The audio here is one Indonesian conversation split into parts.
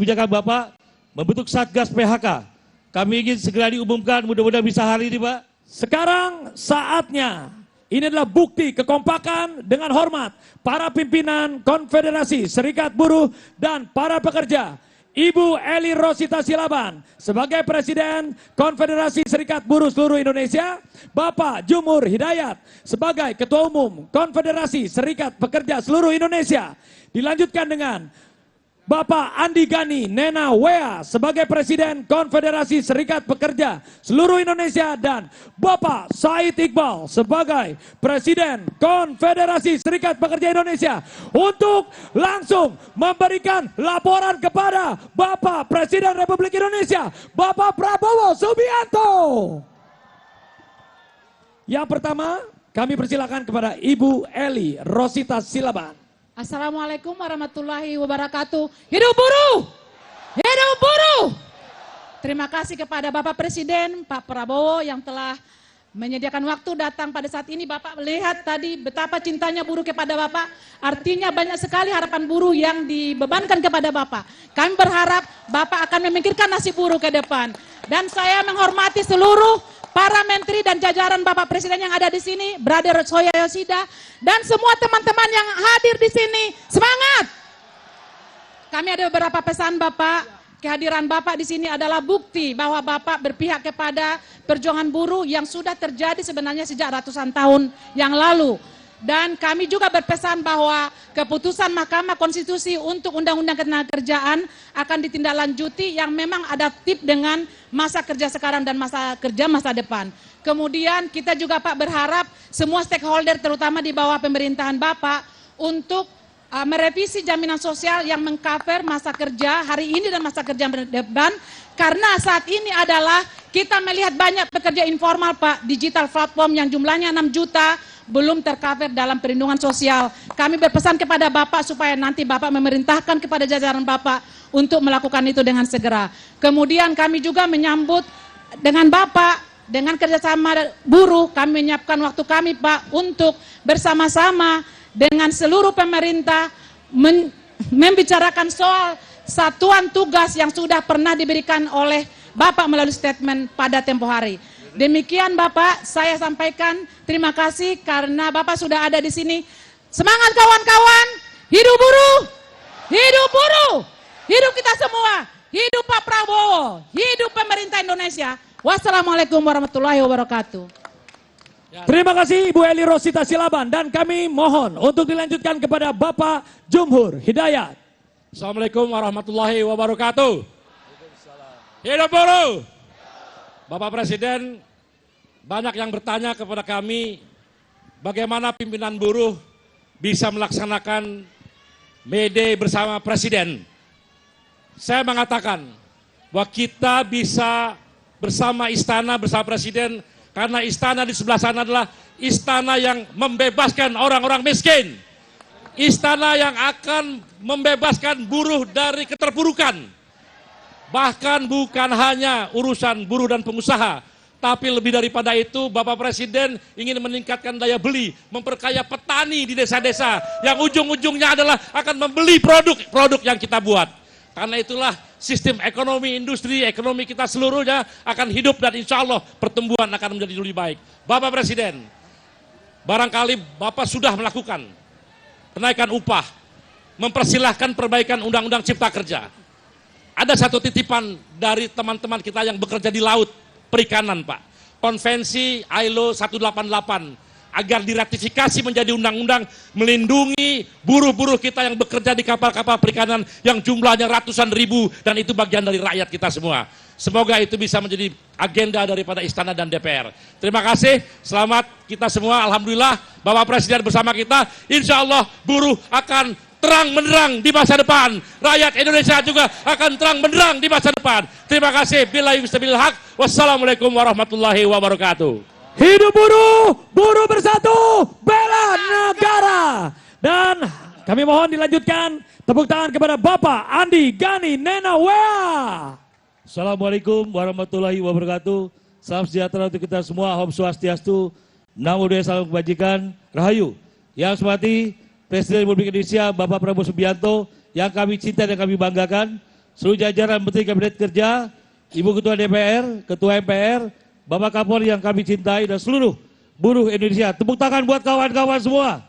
kebijakan Bapak membentuk Satgas PHK. Kami ingin segera diumumkan, mudah-mudahan bisa hari ini Pak. Sekarang saatnya, ini adalah bukti kekompakan dengan hormat para pimpinan Konfederasi Serikat Buruh dan para pekerja. Ibu Eli Rosita Silaban sebagai Presiden Konfederasi Serikat Buruh seluruh Indonesia, Bapak Jumhur Hidayat sebagai Ketua Umum Konfederasi Serikat Pekerja seluruh Indonesia. Dilanjutkan dengan Bapak Andi Gani Nena Wea sebagai Presiden Konfederasi Serikat Pekerja seluruh Indonesia dan Bapak Said Iqbal sebagai Presiden Konfederasi Serikat Pekerja Indonesia untuk langsung memberikan laporan kepada Bapak Presiden Republik Indonesia, Bapak Prabowo Subianto. Yang pertama, kami persilakan kepada Ibu Eli Rosita Silaban. Assalamualaikum warahmatullahi wabarakatuh. Hidup buruh! Hidup buruh! Terima kasih kepada Bapak Presiden, Pak Prabowo yang telah menyediakan waktu datang pada saat ini. Bapak melihat tadi betapa cintanya buruh kepada Bapak. Artinya banyak sekali harapan buruh yang dibebankan kepada Bapak. Kami berharap Bapak akan memikirkan nasib buruh ke depan. Dan saya menghormati seluruh para menteri dan jajaran Bapak Presiden yang ada di sini, Brother Soya Yoshida, dan semua teman-teman yang hadir di sini. Semangat! Kami ada beberapa pesan Bapak. Kehadiran Bapak di sini adalah bukti bahwa Bapak berpihak kepada perjuangan buruh yang sudah terjadi sebenarnya sejak ratusan tahun yang lalu. Dan kami juga berpesan bahwa keputusan Mahkamah Konstitusi untuk Undang-Undang Ketenagakerjaan akan ditindaklanjuti yang memang adaptif dengan masa kerja sekarang dan masa kerja masa depan. Kemudian kita juga Pak berharap semua stakeholder terutama di bawah pemerintahan Bapak untuk merevisi jaminan sosial yang mengcover masa kerja hari ini dan masa kerja depan. Karena saat ini adalah kita melihat banyak pekerja informal Pak, digital platform yang jumlahnya 6 juta, belum tercover dalam perlindungan sosial. Kami berpesan kepada Bapak supaya nanti Bapak memerintahkan kepada jajaran Bapak untuk melakukan itu dengan segera. Kemudian kami juga menyambut dengan Bapak, dengan kerjasama buruh, kami menyiapkan waktu kami Pak untuk bersama-sama dengan seluruh pemerintah membicarakan soal satuan tugas yang sudah pernah diberikan oleh Bapak melalui statement pada tempo hari. Demikian Bapak, saya sampaikan terima kasih karena Bapak sudah ada di sini. Semangat kawan-kawan, hidup buruh, hidup buruh, hidup kita semua, hidup Pak Prabowo, hidup pemerintah Indonesia. Wassalamualaikum warahmatullahi wabarakatuh. Terima kasih Ibu Eli Rosita Silaban dan kami mohon untuk dilanjutkan kepada Bapak Jumhur Hidayat. Assalamualaikum warahmatullahi wabarakatuh. Hidup buruh. Bapak Presiden, banyak yang bertanya kepada kami bagaimana pimpinan buruh bisa melaksanakan May Day bersama Presiden. Saya mengatakan bahwa kita bisa bersama istana, bersama Presiden, karena istana di sebelah sana adalah istana yang membebaskan orang-orang miskin. Istana yang akan membebaskan buruh dari keterpurukan. Bahkan bukan hanya urusan buruh dan pengusaha, tapi lebih daripada itu Bapak Presiden ingin meningkatkan daya beli, memperkaya petani di desa-desa yang ujung-ujungnya adalah akan membeli produk-produk yang kita buat. Karena itulah sistem ekonomi, industri, ekonomi kita seluruhnya akan hidup dan insya Allah pertumbuhan akan menjadi lebih baik. Bapak Presiden, barangkali Bapak sudah melakukan kenaikan upah, mempersilahkan perbaikan Undang-Undang Cipta Kerja. Ada satu titipan dari teman-teman kita yang bekerja di laut perikanan Pak. Konvensi ILO 188 agar diratifikasi menjadi undang-undang melindungi buruh-buruh kita yang bekerja di kapal-kapal perikanan yang jumlahnya ratusan ribu dan itu bagian dari rakyat kita semua. Semoga itu bisa menjadi agenda daripada Istana dan DPR. Terima kasih, selamat kita semua. Alhamdulillah Bapak Presiden bersama kita. Insya Allah buruh akan terang benderang di masa depan. Rakyat Indonesia juga akan terang benderang di masa depan. Terima kasih. Billahi wastabil haq. Wassalamualaikum warahmatullahi wabarakatuh. Hidup buruh, buruh bersatu, bela negara. Dan kami mohon dilanjutkan tepuk tangan kepada Bapak Andi Gani Nena Wea. Assalamualaikum warahmatullahi wabarakatuh. Salam sejahtera untuk kita semua. Om Swastiastu. Namo Buddhaya, salam kebajikan. Rahayu. Yang hormati Presiden Republik Indonesia Bapak Prabowo Subianto yang kami cinta dan kami banggakan, seluruh jajaran Menteri Kabinet Kerja, Ibu Ketua DPR, Ketua MPR, Bapak Kapolri yang kami cintai, dan seluruh buruh Indonesia. Tepuk tangan buat kawan-kawan semua.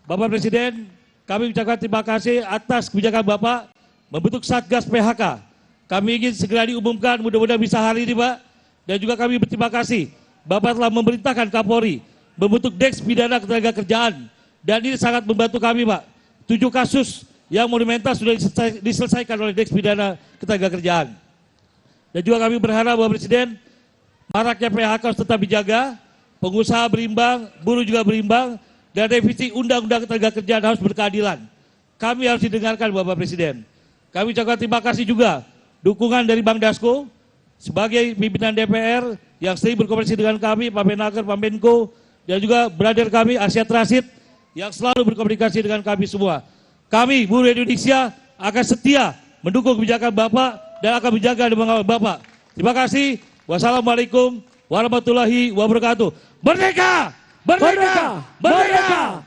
Bapak Presiden, kami ucapkan terima kasih atas kebijakan Bapak membentuk Satgas PHK. Kami ingin segera diumumkan, mudah-mudahan bisa hari ini, Pak. Dan juga kami berterima kasih, Bapak telah memerintahkan Kapolri membentuk Deks Pidana Ketenagakerjaan. Dan ini sangat membantu kami, Pak. 7 kasus yang monumental sudah diselesaikan oleh Deks Pidana Ketenagakerjaan. Dan juga kami berharap Bapak Presiden, maraknya PHK harus tetap dijaga, pengusaha berimbang, buruh juga berimbang, dan revisi Undang-Undang Ketenagakerjaan harus berkeadilan. Kami harus didengarkan Bapak Presiden. Kami ucapkan terima kasih juga dukungan dari Bang Dasko sebagai pimpinan DPR yang sering berkomunikasi dengan kami, Pak Menaker, Pak Menko, dan juga brother kami Asyad Rashid yang selalu berkomunikasi dengan kami semua. Kami buruh Indonesia akan setia mendukung kebijakan Bapak dan akan menjaga dan mengawal Bapak. Terima kasih. Wassalamualaikum warahmatullahi wabarakatuh. Merdeka! Merdeka! Merdeka!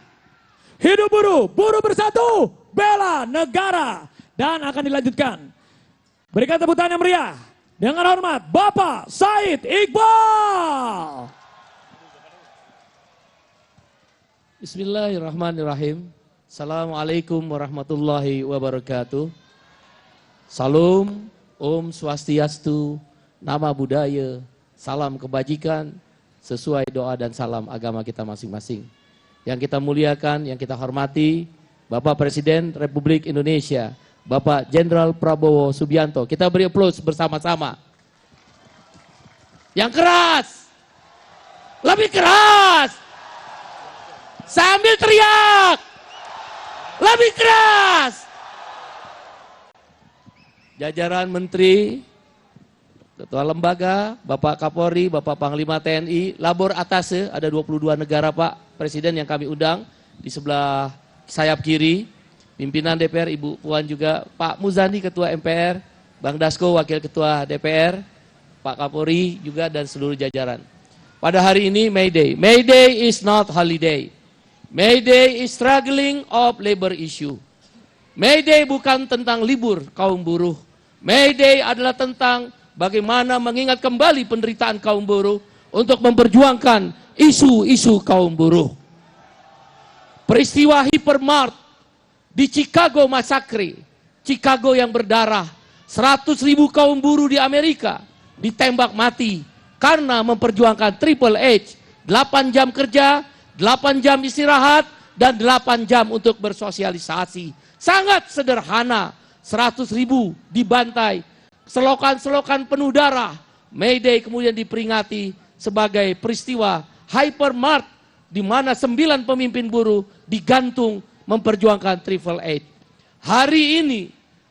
Hidup buruh, buruh bersatu, bela negara. Dan akan dilanjutkan. Berikan tepuk tangan yang meriah. Dengan hormat, Bapak Said Iqbal. Bismillahirrahmanirrahim. Assalamualaikum warahmatullahi wabarakatuh. Salam, Om Swastiastu, Nama Budaya, salam kebajikan, sesuai doa dan salam agama kita masing-masing. Yang kita muliakan, yang kita hormati, Bapak Presiden Republik Indonesia, Bapak Jenderal Prabowo Subianto. Kita beri aplaus bersama-sama. Yang keras, lebih keras, sambil teriak, lebih keras. Jajaran Menteri, Ketua Lembaga, Bapak Kapolri, Bapak Panglima TNI, Labor Atase, ada 22 negara Pak Presiden yang kami undang. Di sebelah sayap kiri, pimpinan DPR Ibu Puan juga, Pak Muzani Ketua MPR, Bang Dasko Wakil Ketua DPR, Pak Kapolri juga dan seluruh jajaran. Pada hari ini May Day. May Day is not holiday. May Day is struggling of labor issue. May Day bukan tentang libur kaum buruh. May Day adalah tentang bagaimana mengingat kembali penderitaan kaum buruh untuk memperjuangkan isu-isu kaum buruh. Peristiwa Hypermart di Chicago Massacre, Chicago yang berdarah, 100.000 kaum buruh di Amerika ditembak mati karena memperjuangkan Triple H, 8 jam kerja, 8 jam istirahat, dan 8 jam untuk bersosialisasi. Sangat sederhana, 100.000 dibantai, selokan-selokan penuh darah. May Day kemudian diperingati sebagai peristiwa Hypermart di mana 9 pemimpin buruh digantung memperjuangkan Triple H. Hari ini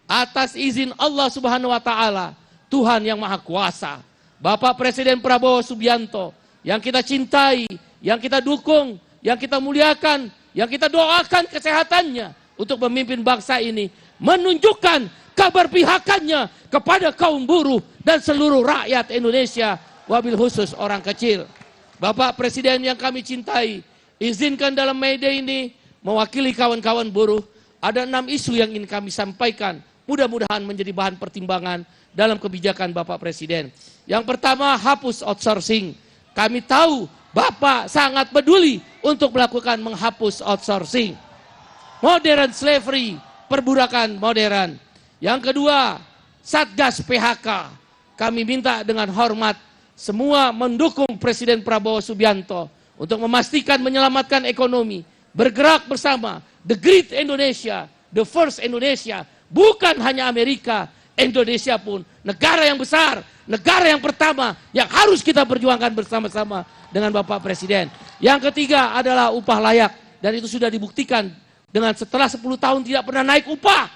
atas izin Allah Subhanahu wa taala, Tuhan yang Maha Kuasa, Bapak Presiden Prabowo Subianto yang kita cintai, yang kita dukung, yang kita muliakan, yang kita doakan kesehatannya untuk memimpin bangsa ini, menunjukkan keberpihakannya kepada kaum buruh dan seluruh rakyat Indonesia, wabil khusus orang kecil. Bapak Presiden yang kami cintai, izinkan dalam May Day ini mewakili kawan-kawan buruh, ada 6 isu yang ingin kami sampaikan, mudah-mudahan menjadi bahan pertimbangan dalam kebijakan Bapak Presiden. Yang pertama, hapus outsourcing. Kami tahu Bapak sangat peduli untuk melakukan menghapus outsourcing. Modern slavery, perbudakan modern. Yang kedua, Satgas PHK. Kami minta dengan hormat semua mendukung Presiden Prabowo Subianto untuk memastikan menyelamatkan ekonomi, bergerak bersama, the great Indonesia, the first Indonesia, bukan hanya Amerika, Indonesia pun negara yang besar, negara yang pertama yang harus kita perjuangkan bersama-sama dengan Bapak Presiden. Yang ketiga adalah upah layak, dan itu sudah dibuktikan dengan setelah 10 tahun tidak pernah naik upah,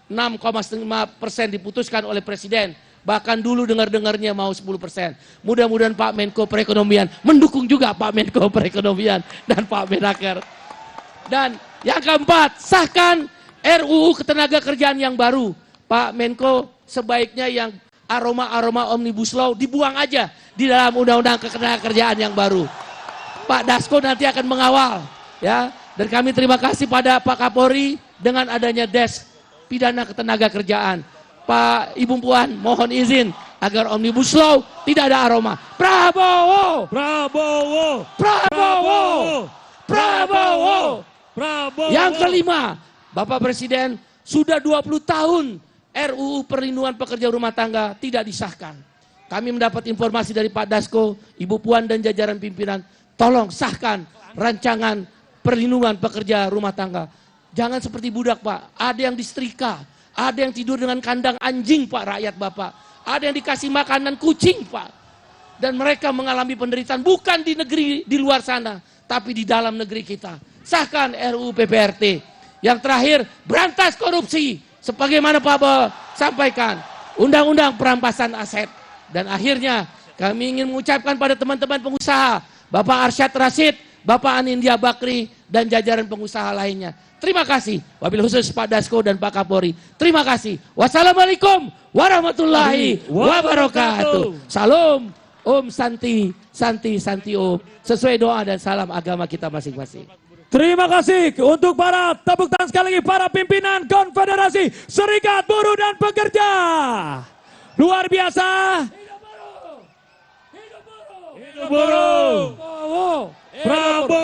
6,5% diputuskan oleh Presiden. Bahkan dulu dengar-dengarnya mau 10%. Mudah-mudahan Pak Menko Perekonomian mendukung juga Pak Menko Perekonomian dan Pak Menaker. Dan yang keempat, sahkan RUU Ketenagakerjaan yang baru. Pak Menko, sebaiknya yang aroma-aroma Omnibus Law dibuang aja di dalam Undang-Undang Ketenagakerjaan yang baru. Pak Dasko nanti akan mengawal, ya. Dan kami terima kasih pada Pak Kapolri dengan adanya Des pidana ketenaga kerjaan. Pak Ibu Puan, mohon izin agar Omnibus Law tidak ada aroma. Prabowo! Prabowo, Prabowo! Prabowo! Prabowo. Yang kelima, Bapak Presiden, sudah 20 tahun RUU Perlindungan Pekerja Rumah Tangga tidak disahkan. Kami mendapat informasi dari Pak Dasko, Ibu Puan dan jajaran pimpinan, tolong sahkan rancangan perlindungan pekerja rumah tangga. Jangan seperti budak, Pak. Ada yang disetrika, ada yang tidur dengan kandang anjing, Pak, rakyat Bapak. Ada yang dikasih makanan kucing, Pak. Dan mereka mengalami penderitaan bukan di negeri di luar sana, tapi di dalam negeri kita. Sahkan RUU PPRT. Yang terakhir, berantas korupsi. Sebagaimana Pak Bo sampaikan, undang-undang perampasan aset. Dan akhirnya kami ingin mengucapkan pada teman-teman pengusaha, Bapak Arsyad Rashid, Bapak Anindya Bakri, dan jajaran pengusaha lainnya. Terima kasih. Wabil khusus Pak Dasko dan Pak Kapolri. Terima kasih. Wassalamualaikum warahmatullahi wabarakatuh. Salam, Om Santi, Santi, Santi Om. Sesuai doa dan salam agama kita masing-masing. Terima kasih untuk para tepuk tangan sekali lagi para pimpinan Konfederasi Serikat Buruh dan Pekerja. Luar biasa. Hidup buruh. Prabowo. Prabowo.